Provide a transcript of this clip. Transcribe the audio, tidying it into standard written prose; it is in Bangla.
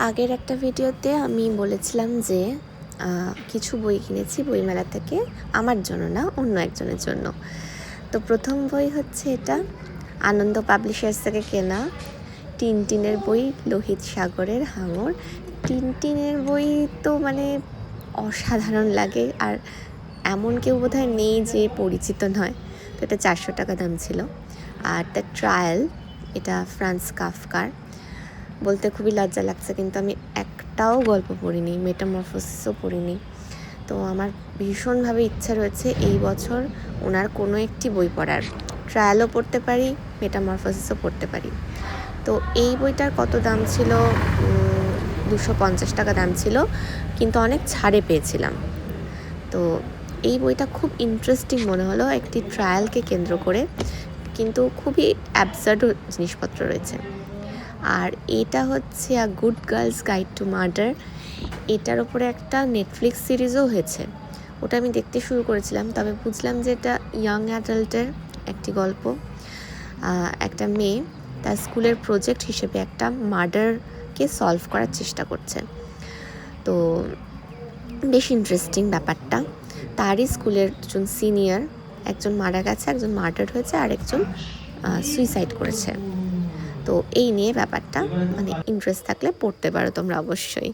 আগের একটা ভিডিওতে আমি বলেছিলাম যে কিছু বই কিনেছি বইমেলা থেকে, আমার জন্য না, অন্য একজনের জন্য। তো প্রথম বই হচ্ছে এটা, আনন্দ পাবলিশার্স থেকে কেনা টিনটিনের বই, লোহিত সাগরের হাঙর। টিনটিনের বই তো মানে অসাধারণ লাগে, আর এমন কেউ বোধহয় নেই যে পরিচিত নয়। তো এটা 400 টাকা দাম ছিল। আর দ্য ট্রায়াল, এটা ফ্রান্স কাফকার। বলতে খুবই লজ্জা লাগছে, কিন্তু আমি একটাও গল্প পড়িনি, মেটামরফোসিসও পড়িনি। তো আমার ভীষণভাবে ইচ্ছা রয়েছে এই বছর ওনার কোনো একটি বই পড়ার। ট্রায়ালও পড়তে পারি, মেটামরফোসিসও পড়তে পারি। তো এই বইটার কত দাম ছিল? 250 টাকা দাম ছিল, কিন্তু অনেক ছাড়ে পেয়েছিলাম। তো এই বইটা খুব ইন্টারেস্টিং মনে হলো, একটি ট্রায়ালকে কেন্দ্র করে, কিন্তু খুবই অ্যাবসার্ড জিনিসপত্র রয়েছে। আর এটা হচ্ছে a good girls guide to murder. এটার ওপরে একটা নেটফ্লিক্স সিরিজও হয়েছে, ওটা আমি দেখতে শুরু করেছিলাম, তবে বুঝলাম যে এটা ইয়াং অ্যাডাল্টের একটি গল্প। একটা মেয়ে তার স্কুলের প্রজেক্ট হিসেবে একটা মার্ডারকে সলভ করার চেষ্টা করছে। তো বেশ ইন্টারেস্টিং ব্যাপারটা। তারই স্কুলের দুজন সিনিয়র, একজন মারা গেছে, একজন মার্ডার হয়েছে, আর একজন সুইসাইড করেছে। তো এই নিয়ে ব্যাপারটা, মানে ইন্টারেস্ট থাকলে পড়তে পারো তোমরা অবশ্যই।